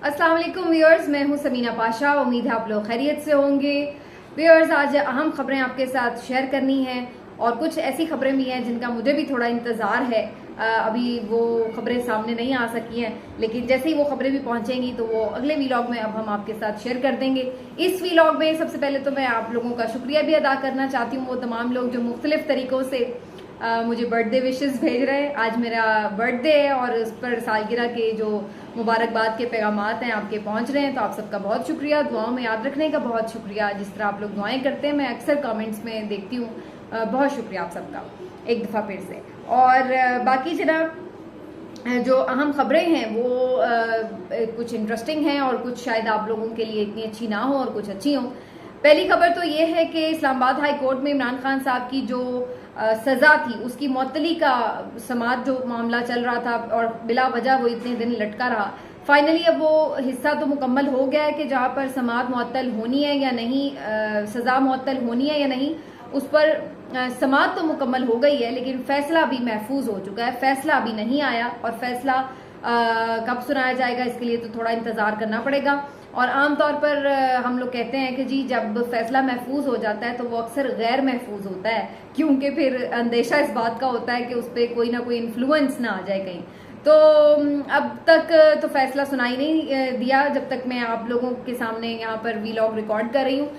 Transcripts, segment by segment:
अस्सलाम वालेकुम व्यूअर्स, मैं हूं समीना पाशा। उम्मीद है आप लोग खैरियत से होंगे। व्यूअर्स, आज अहम खबरें आपके साथ शेयर करनी है और कुछ ऐसी खबरें भी हैं जिनका मुझे भी थोड़ा इंतज़ार है। अभी वो खबरें सामने नहीं आ सकी हैं, लेकिन जैसे ही वो खबरें भी पहुंचेंगी तो वो अगले व्लॉग में अब हम आपके साथ शेयर कर देंगे। इस व्लॉग में सबसे पहले तो मैं आप लोगों का शुक्रिया भी अदा करना चाहती हूँ, वो तमाम लोग जो मुख्तलिफ तरीक़ों से मुझे बर्थडे विशेस भेज रहे हैं। आज मेरा बर्थडे है और उस पर सालगिरह के जो मुबारकबाद के पैगामात हैं आपके पहुंच रहे हैं, तो आप सबका बहुत शुक्रिया। दुआओं में याद रखने का बहुत शुक्रिया। जिस तरह आप लोग दुआएं करते हैं मैं अक्सर कमेंट्स में देखती हूँ। बहुत शुक्रिया आप सबका एक दफ़ा फिर से। और बाकी जनाब जो अहम खबरें हैं वो कुछ इंटरेस्टिंग हैं और कुछ शायद आप लोगों के लिए इतनी अच्छी ना हो और कुछ अच्छी हो। पहली खबर तो ये है कि इस्लामाबाद हाई कोर्ट में इमरान खान साहब की जो सजा थी उसकी मुअत्तली का समात जो मामला चल रहा था और बिला वजह वो इतने दिन लटका रहा, फाइनली अब वो हिस्सा तो मुकम्मल हो गया है कि जहाँ पर समात मुअत्तल होनी है या नहीं, सजा मुअत्तल होनी है या नहीं, उस पर समात तो मुकम्मल हो गई है, लेकिन फैसला अभी महफूज हो चुका है। फैसला अभी नहीं आया और फैसला कब सुनाया जाएगा इसके लिए तो थोड़ा इंतजार करना पड़ेगा। और आमतौर पर हम लोग कहते हैं कि जी जब फैसला महफूज हो जाता है तो वो अक्सर गैर महफूज होता है, क्योंकि फिर अंदेशा इस बात का होता है कि उस पर कोई ना कोई इन्फ्लुएंस ना आ जाए कहीं। तो अब तक तो फैसला सुनाई नहीं दिया जब तक मैं आप लोगों के सामने यहाँ पर वीलॉग रिकॉर्ड कर रही हूँ,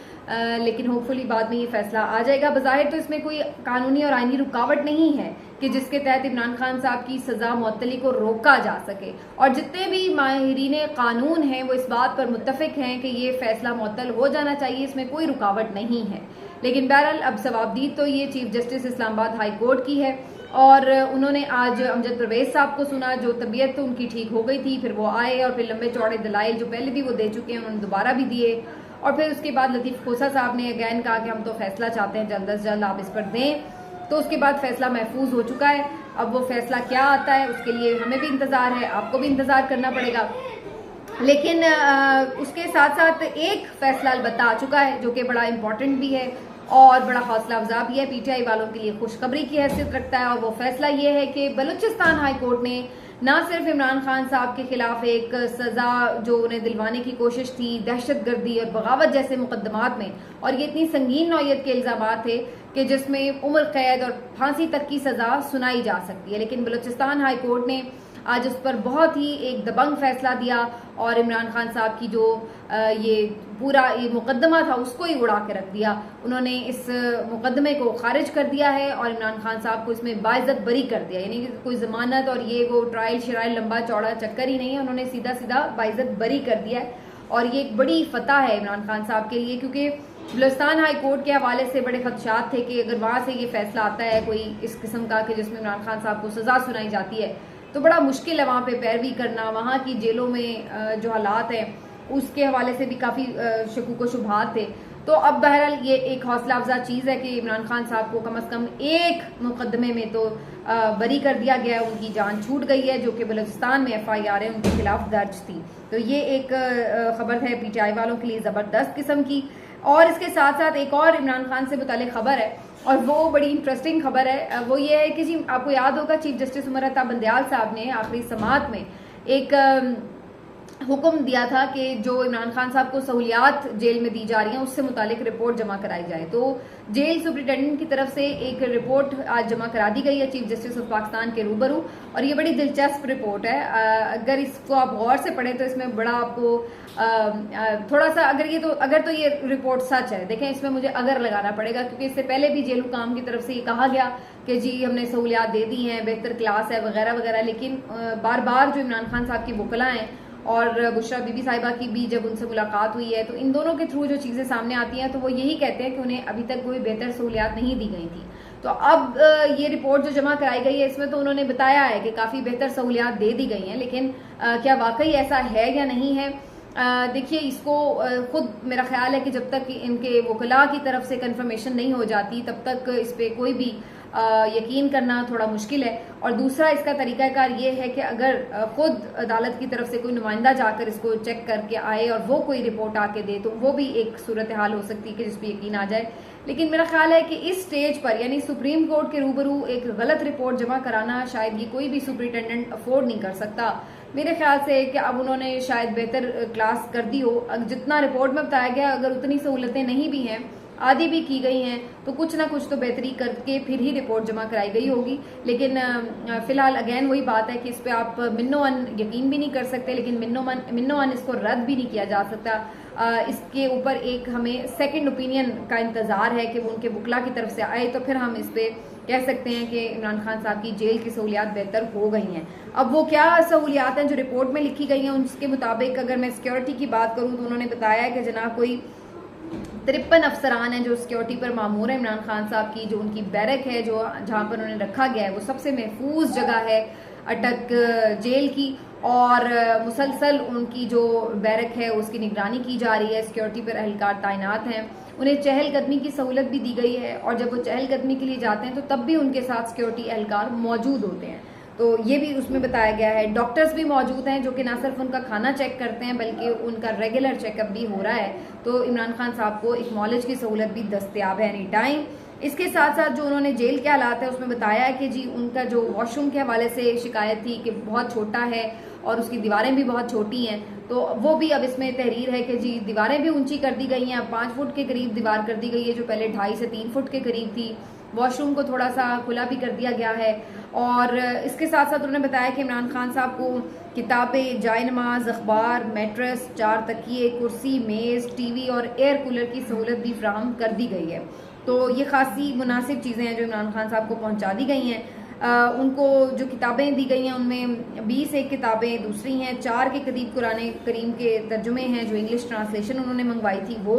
लेकिन होपफुली बाद में ये फैसला आ जाएगा। बज़ाहिर तो इसमें कोई कानूनी और आईनी रुकावट नहीं है कि जिसके तहत इमरान खान साहब की सजा मुअत्तली को रोका जा सके, और जितने भी माहिरीन कानून हैं वो इस बात पर मुत्तफिक हैं कि ये फैसला मुअत्तल हो जाना चाहिए, इसमें कोई रुकावट नहीं है। लेकिन बहरहाल अब सवाबदीद तो ये chief justice Islamabad high court की है और उन्होंने आज अमजद परवेज साहब को सुना, जो तबीयत तो उनकी ठीक हो गई थी, फिर वो आए और फिर लंबे चौड़े दलाइल जो पहले भी वो दे चुके हैं उन्होंने दोबारा भी दिए, और फिर उसके बाद लतीफ़ खोसा साहब ने अगैन कहा कि हम तो फैसला चाहते हैं जल्द से जल्द आप इस पर दें। तो उसके बाद फैसला महफूज हो चुका है। अब वो फैसला क्या आता है उसके लिए हमें भी इंतजार है, आपको भी इंतजार करना पड़ेगा। लेकिन उसके साथ साथ एक फैसला अलबत्ता आ चुका है जो कि बड़ा इंपॉर्टेंट भी है और बड़ा हौसला अफजा भी है, पीटीआई वालों के लिए खुशखबरी की हैसियत रखता है। और वो फैसला ये है कि बलूचिस्तान हाई कोर्ट ने ना सिर्फ इमरान खान साहब के खिलाफ एक सजा जो उन्हें दिलवाने की कोशिश थी दहशतगर्दी और बगावत जैसे मुकदमात में, और ये इतनी संगीन नौयत के इल्जामात थे कि जिसमें उम्र कैद और फांसी तक की सजा सुनाई जा सकती है, लेकिन बलूचिस्तान हाई कोर्ट ने आज उस पर बहुत ही एक दबंग फैसला दिया और इमरान खान साहब की जो ये पूरा ये मुकदमा था उसको ही उड़ा के रख दिया। उन्होंने इस मुकदमे को खारिज कर दिया है और इमरान खान साहब को इसमें बाइज्जत बरी कर दिया, यानी कि कोई जमानत और ये वो ट्रायल शरायल लंबा चौड़ा चक्कर ही नहीं है, उन्होंने सीधा सीधा बाइज्जत बरी कर दिया है। और ये एक बड़ी फतह है इमरान खान साहब के लिए, क्योंकि बलूचिस्तान हाई कोर्ट के हवाले से बड़े खदशात थे कि अगर वहां से ये फैसला आता है कोई इस किस्म का कि जिसमें इमरान खान साहब को सजा सुनाई जाती है तो बड़ा मुश्किल है वहाँ पे पैरवी करना। वहाँ की जेलों में जो हालात हैं उसके हवाले से भी काफ़ी शकूक व शुबहात थे। तो अब बहरहाल ये एक हौसला अफजा चीज़ है कि इमरान खान साहब को कम अज़ कम एक मुकदमे में तो बरी कर दिया गया है, उनकी जान छूट गई है, जो कि बलूचिस्तान में FIR है उनके खिलाफ दर्ज थी। तो ये एक खबर है पीटीआई वालों के लिए ज़बरदस्त किस्म की। और इसके साथ साथ एक और इमरान खान से मुतालिक खबर है और वो बड़ी इंटरेस्टिंग खबर है। वो ये है कि जी आपको याद होगा चीफ जस्टिस उमर अता बंदयाल साहब ने आखिरी समाअत में एक हुक्म दिया था कि जो इमरान खान साहब को सहूलियात जेल में दी जा रही हैं उससे मुतालिक रिपोर्ट जमा कराई जाए। तो जेल सुप्रिटेंडेंट की तरफ से एक रिपोर्ट आज जमा करा दी गई है चीफ जस्टिस ऑफ पाकिस्तान के रूबरू, और ये बड़ी दिलचस्प रिपोर्ट है। अगर इसको आप गौर से पढ़ें तो इसमें बड़ा आपको थोड़ा सा अगर तो ये रिपोर्ट सच है, देखें इसमें मुझे अगर लगाना पड़ेगा क्योंकि इससे पहले भी जेल हुकाम की तरफ से ये कहा गया कि जी हमने सहूलियात दे दी हैं, बेहतर क्लास है वगैरह वगैरह, लेकिन बार बार जो इमरान खान साहब की वकला हैं और बुशरा बीबी साहिबा की भी जब उनसे मुलाकात हुई है तो इन दोनों के थ्रू जो चीज़ें सामने आती हैं तो वो यही कहते हैं कि उन्हें अभी तक कोई बेहतर सहूलियात नहीं दी गई थी। तो अब ये रिपोर्ट जो जमा कराई गई है इसमें तो उन्होंने बताया है कि काफ़ी बेहतर सहूलियात दे दी गई हैं, लेकिन क्या वाकई ऐसा है या नहीं है, देखिए इसको खुद मेरा ख्याल है कि जब तक इनके वकला की तरफ से कंफर्मेशन नहीं हो जाती तब तक इस पर कोई भी यकीन करना थोड़ा मुश्किल है। और दूसरा इसका तरीकाकार ये है कि अगर खुद अदालत की तरफ से कोई नुमाइंदा जाकर इसको चेक करके आए और वो कोई रिपोर्ट आके दे तो वो भी एक सूरत हाल हो सकती है कि जिस पर यकीन आ जाए। लेकिन मेरा ख्याल है कि इस स्टेज पर यानी सुप्रीम कोर्ट के रूबरू एक गलत रिपोर्ट जमा कराना शायद ये कोई भी सुपरिटेंडेंट अफोर्ड नहीं कर सकता, मेरे ख्याल से कि अब उन्होंने शायद बेहतर क्लास कर दी हो। जितना रिपोर्ट में बताया गया, अगर उतनी सहूलतें नहीं भी हैं, आधी भी की गई हैं, तो कुछ ना कुछ तो बेहतरी करके फिर ही रिपोर्ट जमा कराई गई होगी। लेकिन फिलहाल अगेन वही बात है कि इस पे आप मिन्नो-अन यकीन भी नहीं कर सकते, लेकिन मिन्नो-अन इसको रद्द भी नहीं किया जा सकता। इसके ऊपर एक हमें सेकंड ओपिनियन का इंतजार है कि वो उनके वकला की तरफ से आए, तो फिर हम इस पे कह सकते हैं कि इमरान खान साहब की जेल की सहूलियात बेहतर हो गई हैं। अब वो क्या सहूलियात हैं जो रिपोर्ट में लिखी गई हैं, उसके मुताबिक अगर मैं सिक्योरिटी की बात करूं तो उन्होंने बताया कि जनाब कोई 53 अफसरान हैं जो सिक्योरिटी पर मामूर है इमरान खान साहब की। जो उनकी बैरक है, जो जहां पर उन्हें रखा गया है, वो सबसे महफूज जगह है अटक जेल की, और मुसलसल उनकी जो बैरक है उसकी निगरानी की जा रही है। सिक्योरिटी पर एहलकार तैनात हैं, उन्हें चहलकदमी की सहूलत भी दी गई है, और जब वो चहलकदमी के लिए जाते हैं तो तब भी उनके साथ सिक्योरिटी एहलकार मौजूद होते हैं। तो ये भी उसमें बताया गया है। डॉक्टर्स भी मौजूद हैं जो कि ना सिर्फ उनका खाना चेक करते हैं बल्कि उनका रेगुलर चेकअप भी हो रहा है। तो इमरान खान साहब को एक मॉलेज की सहूलत भी दस्तयाब है एनी टाइम। इसके साथ साथ जो उन्होंने जेल के हालात है उसमें बताया है कि जी उनका जो वॉशरूम के हवाले से शिकायत थी कि बहुत छोटा है और उसकी दीवारें भी बहुत छोटी हैं, तो वो भी अब इसमें तहरीर है कि जी दीवारें भी ऊंची कर दी गई हैं, अब 5 फुट के करीब दीवार कर दी गई है जो पहले 2.5 से 3 फुट के करीब थी। वॉशरूम को थोड़ा सा खुला भी कर दिया गया है। और इसके साथ साथ उन्होंने बताया कि इमरान खान साहब को किताबें, जाय नमाज, अखबार, मैट्रेस, 4 तकिए, कुर्सी, मेज़, टीवी और एयर कूलर की सहूलत भी फ्राहम कर दी गई है। तो ये खासी मुनासिब चीज़ें हैं जो इमरान खान साहब को पहुंचा दी गई हैं। उनको जो किताबें दी गई हैं उनमें 20 एक किताबें दूसरी हैं, 4 के करीब कुरान करीम के तर्जुमे हैं जो इंग्लिश ट्रांसलेशन उन्होंने मंगवाई थी वो।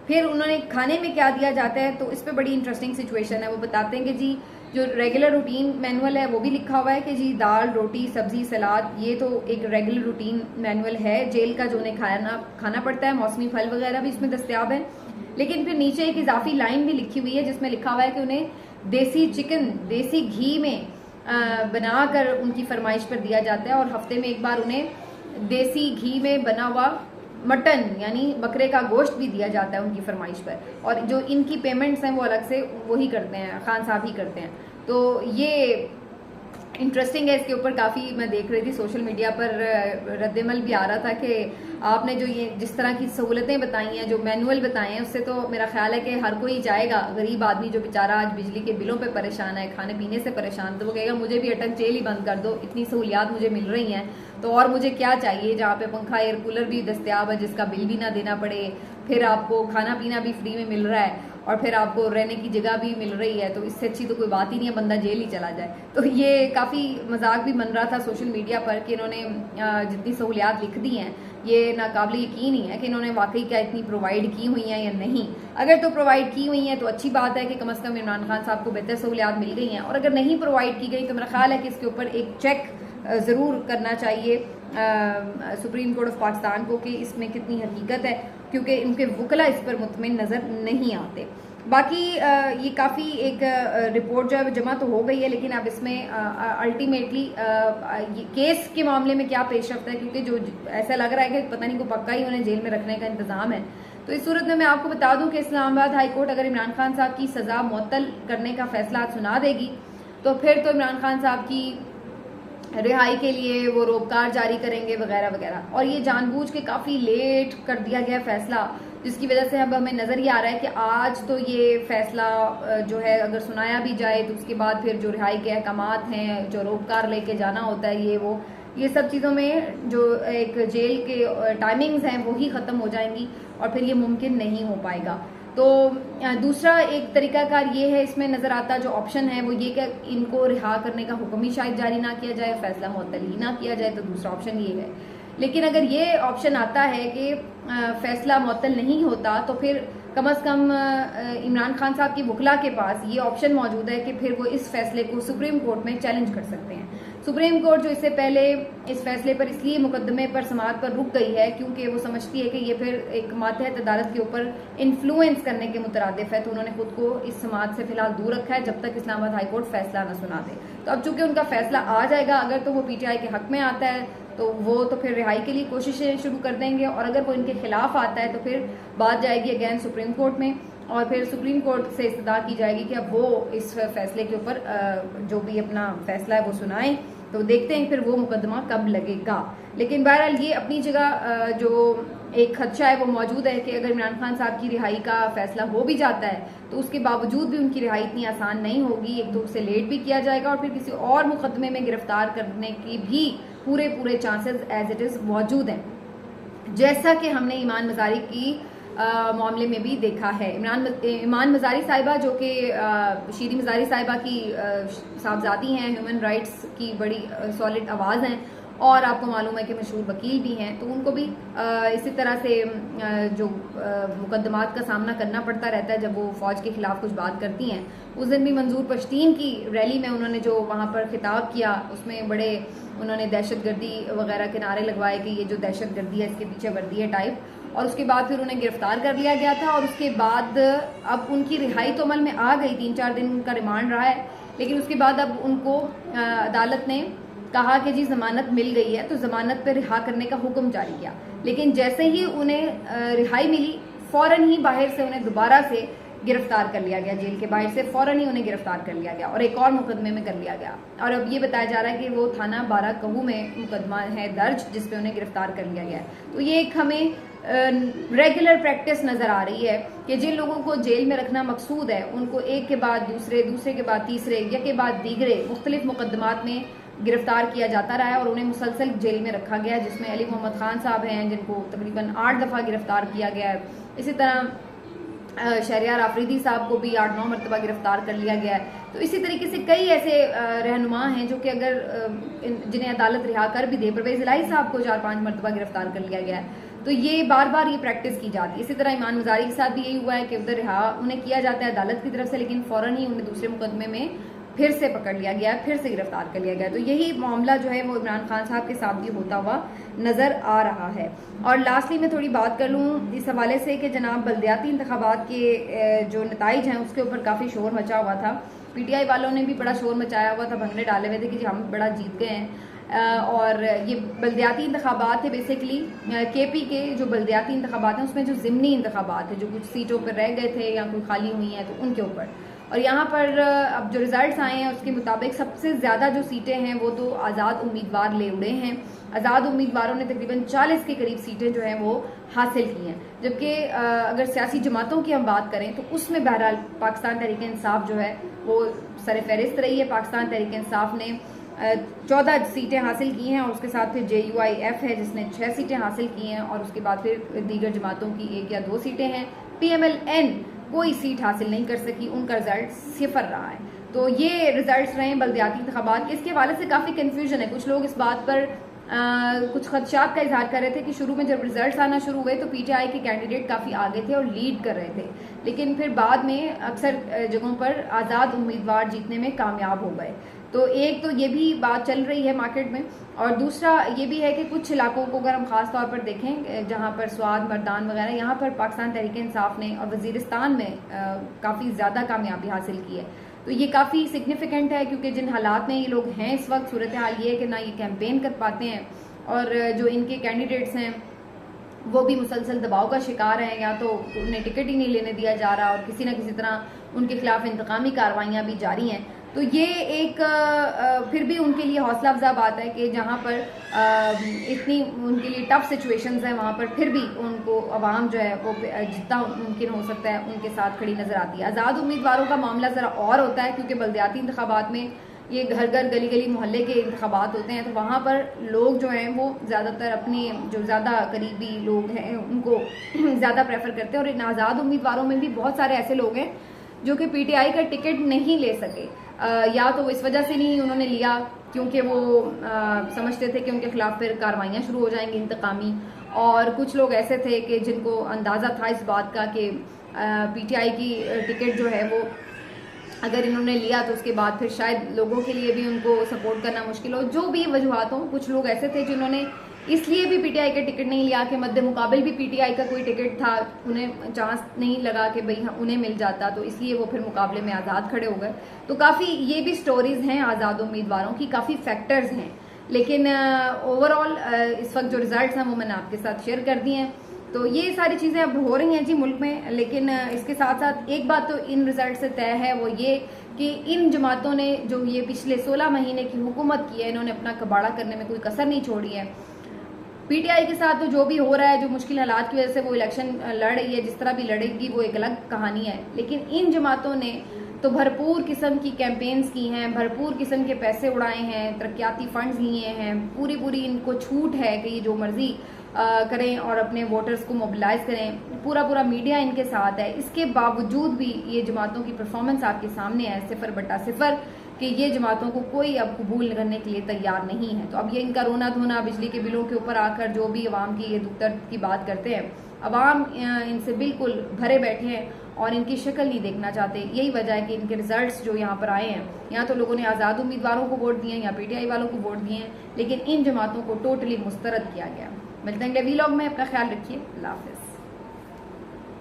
फिर उन्होंने खाने में क्या दिया जाता है, तो इस पे बड़ी इंटरेस्टिंग सिचुएशन है। वो बताते हैं कि जी जो रेगुलर रूटीन मैनुअल है वो भी लिखा हुआ है कि जी दाल, रोटी, सब्जी, सलाद, ये तो एक रेगुलर रूटीन मैनुअल है जेल का जो उन्हें खाना पड़ता है। मौसमी फल वगैरह भी इसमें दस्तयाब है। लेकिन फिर नीचे एक इजाफी लाइन भी लिखी हुई है जिसमें लिखा हुआ है कि उन्हें देसी चिकन देसी घी में बनाकर उनकी फरमाइश पर दिया जाता है, और हफ्ते में एक बार उन्हें देसी घी में बना हुआ मटन यानी बकरे का गोश्त भी दिया जाता है उनकी फरमाइश पर। और जो इनकी पेमेंट्स हैं वो अलग से वही करते हैं, खान साहब ही करते हैं। तो ये इंटरेस्टिंग है। इसके ऊपर काफ़ी मैं देख रही थी सोशल मीडिया पर रद्दमल भी आ रहा था कि आपने जो ये जिस तरह की सहूलतें बताई हैं, जो मैनुअल बताए हैं, उससे तो मेरा ख्याल है कि हर कोई जाएगा। गरीब आदमी जो बेचारा आज बिजली के बिलों पे परेशान है, खाने पीने से परेशान, तो वो कहेगा मुझे भी अटक जेल ही बंद कर दो, इतनी सहूलियात मुझे मिल रही हैं तो और मुझे क्या चाहिए, जहाँ पे पंखा, एयर कूलर भी दस्तयाब है जिसका बिल भी ना देना पड़े, फिर आपको खाना पीना भी फ्री में मिल रहा है और फिर आपको रहने की जगह भी मिल रही है, तो इससे अच्छी तो कोई बात ही नहीं है, बंदा जेल ही चला जाए। तो ये काफ़ी मजाक भी बन रहा था सोशल मीडिया पर कि इन्होंने जितनी सहूलियात लिख दी हैं ये नाकाबिल यकीन ही है कि इन्होंने वाकई क्या इतनी प्रोवाइड की हुई हैं या नहीं। अगर तो प्रोवाइड की हुई हैं तो अच्छी बात है कि कम से कम इमरान खान साहब को बेहतर सहूलियात मिल गई हैं, और अगर नहीं प्रोवाइड की गई तो मेरा ख्याल है कि इसके ऊपर एक चेक ज़रूर करना चाहिए सुप्रीम कोर्ट ऑफ पाकिस्तान को कि इसमें कितनी हकीकत है, क्योंकि इनके वकला इस पर मुतमिन नज़र नहीं आते। बाकी ये काफ़ी एक रिपोर्ट जो है जमा तो हो गई है, लेकिन अब इसमें अल्टीमेटली केस के मामले में क्या पेशरफ्त है, क्योंकि जो ऐसा लग रहा है कि पता नहीं को पक्का ही उन्हें जेल में रखने का इंतज़ाम है। तो इस सूरत में मैं आपको बता दूं कि इस्लामाबाद हाई कोर्ट अगर इमरान खान साहब की सज़ा मुअत्तल करने का फैसला सुना देगी तो फिर तो इमरान खान साहब की रिहाई के लिए वो रोबकार जारी करेंगे वगैरह वगैरह। और ये जानबूझ के काफ़ी लेट कर दिया गया फैसला, जिसकी वजह से अब हमें नज़र ये आ रहा है कि आज तो ये फैसला जो है अगर सुनाया भी जाए तो उसके बाद फिर जो रिहाई के अहकामात हैं, जो रोबकार लेके जाना होता है, ये सब चीज़ों में जो एक जेल के टाइमिंग्स हैं वो ही ख़त्म हो जाएंगी और फिर ये मुमकिन नहीं हो पाएगा। तो दूसरा एक तरीकाकार ये है इसमें नज़र आता जो ऑप्शन है वो ये कि इनको रिहा करने का हुक्म ही शायद जारी ना किया जाए, फैसला मुअत्तल ही ना किया जाए, तो दूसरा ऑप्शन ये है। लेकिन अगर ये ऑप्शन आता है कि फैसला मुअत्तल नहीं होता तो फिर कम से कम इमरान खान साहब की वकला के पास ये ऑप्शन मौजूद है कि फिर वो इस फैसले को सुप्रीम कोर्ट में चैलेंज कर सकते हैं। सुप्रीम कोर्ट जो इससे पहले इस फैसले पर इसलिए मुकदमे पर समाअत पर रुक गई है क्योंकि वो समझती है कि ये फिर एक मातहत अदालत के ऊपर इन्फ्लुएंस करने के मुतरादिफ है, तो उन्होंने खुद को इस समाअत से फिलहाल दूर रखा है जब तक इस्लामाबाद हाई कोर्ट फैसला न सुना दे। तो अब चूंकि उनका फैसला आ जाएगा, अगर तो वो PTI के हक में आता है तो वो तो फिर रिहाई के लिए कोशिशें शुरू कर देंगे, और अगर वो इनके खिलाफ आता है तो फिर बात जाएगी अगेन सुप्रीम कोर्ट में, और फिर सुप्रीम कोर्ट से इस्तदा की जाएगी कि अब वो इस फैसले के ऊपर जो भी अपना फैसला है वो सुनाएं तो देखते हैं फिर वो मुकदमा कब लगेगा। लेकिन बहरहाल ये अपनी जगह जो एक खदशा है वो मौजूद है कि अगर इमरान खान साहब की रिहाई का फैसला हो भी जाता है तो उसके बावजूद भी उनकी रिहाई इतनी आसान नहीं होगी। एक तो उसे लेट भी किया जाएगा और फिर किसी और मुकदमे में गिरफ्तार करने की भी पूरे चांसेस एज इट इज मौजूद हैं, जैसा कि हमने ईमान मजारी की मामले में भी देखा है। ईमान मजारी साहिबा जो कि शीरी मजारी साहिबा की साहबजादी हैं, ह्यूमन राइट्स की बड़ी सॉलिड आवाज़ हैं और आपको मालूम है कि मशहूर वकील भी हैं, तो उनको भी इसी तरह से जो मुकदमात का सामना करना पड़ता रहता है जब वो फौज के खिलाफ कुछ बात करती हैं। उस दिन भी मंजूर पश्तीन की रैली में उन्होंने जो वहाँ पर खिताब किया उसमें बड़े उन्होंने दहशतगर्दी वगैरह के नारे लगवाए कि ये जो दहशतगर्दी है इसके पीछे वर्दी है टाइप, और उसके बाद फिर उन्हें गिरफ्तार कर लिया गया था और उसके बाद अब उनकी रिहाई तो अमल में आ गई, 3-4 दिन उनका रिमांड रहा है, लेकिन उसके बाद अब उनको अदालत ने कहा कि जी जमानत मिल गई है तो जमानत पर रिहा करने का हुक्म जारी किया। लेकिन जैसे ही उन्हें रिहाई मिली फौरन ही बाहर से उन्हें दोबारा से गिरफ्तार कर लिया गया, जेल के बाहर से फौरन ही उन्हें गिरफ्तार कर लिया गया और एक और मुकदमे में कर लिया गया। और अब ये बताया जा रहा है कि वो थाना 12 कहू में मुकदमा है दर्ज जिसपे उन्हें गिरफ्तार कर लिया गया है। तो ये एक हमें रेगुलर प्रैक्टिस नजर आ रही है कि जिन लोगों को जेल में रखना मकसूद है उनको एक के बाद दूसरे, दूसरे के बाद तीसरे, एक के बाद दीगरे मुख्तलिफ मुकदमात में गिरफ्तार किया जाता रहा है और उन्हें मुसलसल जेल में रखा गया, जिसमें अली मोहम्मद खान साहब हैं जिनको तकरीबन 8 दफ़ा गिरफ्तार किया गया है। इसी तरह शहरियार आफरीदी साहब को भी 8-9 मरतबा गिरफ्तार कर लिया गया है। तो इसी तरीके से कई ऐसे रहनुमा हैं जो कि अगर जिन्हें अदालत रिहा कर भी दे, परवेज इलाही साहब को 4-5 मरतबा गिरफ्तार कर लिया गया है। तो ये बार बार ये प्रैक्टिस की जाती है। इसी तरह ईमान मजारी के साथ भी यही हुआ है कि उधर रिहा उन्हें किया जाता है अदालत की तरफ से, लेकिन फौरन ही उन्हें दूसरे मुकदमे में फिर से पकड़ लिया गया, फिर से गिरफ्तार कर लिया गया। तो यही मामला जो है वो इमरान खान साहब के साथ भी होता हुआ नजर आ रहा है। और लास्टली मैं थोड़ी बात कर लूँ इस हवाले से कि जनाब बल्दियाती इंतखाबात के जो नताइज हैं उसके ऊपर काफ़ी शोर मचा हुआ था। PTI वालों ने भी बड़ा शोर मचाया हुआ था, भंगड़े डाले हुए थे कि जी हम बड़ा जीत गए हैं। और ये बल्दियाती इंतखाबात है बेसिकली KP के जो बल्दियाती इंतखाबात हैं उसमें जो ज़िमनी इंतखाबात है जो कुछ सीटों पर रह गए थे या कोई खाली हुई हैं तो उनके ऊपर। और यहाँ पर अब जो रिजल्ट्स आए हैं उसके मुताबिक सबसे ज़्यादा जो सीटें हैं वो तो आज़ाद उम्मीदवार ले उड़े हैं। आज़ाद उम्मीदवारों ने तकरीबन 40 के करीब सीटें जो हैं वो हासिल की हैं, जबकि अगर सियासी जमातों की हम बात करें तो उसमें बहरहाल पाकिस्तान तहरीक इंसाफ जो है वो सरफहरिस्त रही है। पाकिस्तान तहरीक इंसाफ ने 14 सीटें हासिल की हैं और उसके साथ फिर JUIF है जिसने 6 सीटें हासिल की हैं और उसके बाद फिर दीगर जमातों की 1 या 2 सीटें हैं। PMLN कोई सीट हासिल नहीं कर सकी, उनका रिजल्ट 0 रहा है। तो ये रिजल्ट्स रहे बल्दियाती इंतखाबात के। इसके हवाले से काफ़ी कन्फ्यूजन है। कुछ लोग इस बात पर कुछ खदशात का इजहार कर रहे थे कि शुरू में जब रिजल्ट्स आना शुरू हुए तो PTI के कैंडिडेट काफ़ी आगे थे और लीड कर रहे थे, लेकिन फिर बाद में अक्सर जगहों पर आज़ाद उम्मीदवार जीतने में कामयाब हो गए। तो एक तो ये भी बात चल रही है मार्केट में, और दूसरा ये भी है कि कुछ इलाकों को अगर हम खास तौर पर देखें जहाँ पर स्वाद मर्दान वगैरह, यहाँ पर पाकिस्तान तहरीक इंसाफ ने और वजीरिस्तान में काफ़ी ज़्यादा कामयाबी हासिल की है। तो ये काफ़ी सिग्निफिकेंट है क्योंकि जिन हालात में ये लोग हैं इस वक्त, सूरत हाल ये है कि ना ये कैंपेन कर पाते हैं और जो इनके कैंडिडेट्स हैं वो भी मुसलसल दबाव का शिकार हैं, या तो उन्हें टिकट ही नहीं लेने दिया जा रहा और किसी न किसी तरह उनके खिलाफ इंतकामी कार्रवाइयाँ भी जारी हैं। तो ये एक फिर भी उनके लिए हौसला अफजा बात है कि जहाँ पर इतनी उनके लिए टफ सिचुएशंस हैं वहाँ पर फिर भी उनको अवाम जो है वो जितना मुमकिन हो सकता है उनके साथ खड़ी नजर आती है। आज़ाद उम्मीदवारों का मामला ज़रा और होता है क्योंकि बल्दियाती इंतखाबात में ये घर घर गली गली मोहल्ले के इंतखाबात होते हैं, तो वहाँ पर लोग जो हैं वो ज़्यादातर अपने जो ज़्यादा करीबी लोग हैं उनको ज़्यादा प्रेफर करते हैं। और इन आज़ाद उम्मीदवारों में भी बहुत सारे ऐसे लोग हैं जो कि PTI का टिकट नहीं ले सके, या तो इस वजह से नहीं उन्होंने लिया क्योंकि वो समझते थे कि उनके खिलाफ फिर कार्रवाइयाँ शुरू हो जाएंगी इंतकामी, और कुछ लोग ऐसे थे कि जिनको अंदाज़ा था इस बात का कि PTI की टिकट जो है वो अगर इन्होंने लिया तो उसके बाद फिर शायद लोगों के लिए भी उनको सपोर्ट करना मुश्किल हो। जो भी वजूहात हों, कुछ लोग ऐसे थे जिन्होंने इसलिए भी PTI का टिकट नहीं लिया कि मद्दे मुकाबिल भी PTI का कोई टिकट था, उन्हें चांस नहीं लगा कि भाई उन्हें मिल जाता, तो इसलिए वो फिर मुकाबले में आज़ाद खड़े हो गए। तो काफ़ी ये भी स्टोरीज हैं आज़ाद उम्मीदवारों की, काफ़ी फैक्टर्स हैं, लेकिन ओवरऑल इस वक्त जो रिजल्ट्स हैं वो मैंने आपके साथ शेयर कर दिए हैं। तो ये सारी चीज़ें अब हो रही हैं जी मुल्क में, लेकिन इसके साथ साथ एक बात तो इन रिजल्ट से तय है, वो ये कि इन जमातों ने जो ये पिछले 16 महीने की हुकूमत की है, इन्होंने अपना कबाड़ा करने में कोई कसर नहीं छोड़ी है। पीटीआई के साथ तो जो भी हो रहा है, जो मुश्किल हालात की वजह से वो इलेक्शन लड़ रही है, जिस तरह भी लड़ेगी वो एक अलग कहानी है, लेकिन इन जमातों ने तो भरपूर किस्म की कैंपेन्स की हैं, भरपूर किस्म के पैसे उड़ाए हैं, तरक्याती फंड्स लिए हैं, पूरी इनको छूट है कि ये जो मर्जी करें और अपने वोटर्स को मोबिलाइज करें, पूरा मीडिया इनके साथ है। इसके बावजूद भी ये जमातों की परफॉर्मेंस आपके सामने है 0/0 कि ये जमातों को कोई अब कबूल करने के लिए तैयार नहीं है। तो अब ये इनका रोना धोना बिजली के बिलों के ऊपर आकर जो भी अवाम की ये दुख दर्द की बात करते हैं, अवाम इनसे बिल्कुल भरे बैठे हैं और इनकी शक्ल नहीं देखना चाहते। यही वजह है कि इनके रिजल्ट्स जो यहाँ पर आए हैं, यहाँ तो लोगों ने आज़ाद उम्मीदवारों को वोट दिए हैं या पीटीआई वालों को वोट दिए हैं, लेकिन इन जमातों को टोटली मुस्तरद किया गया। मिलते हैं अगले वीलॉग में, अपना ख्याल रखिए, अल्लाह हाफिज़।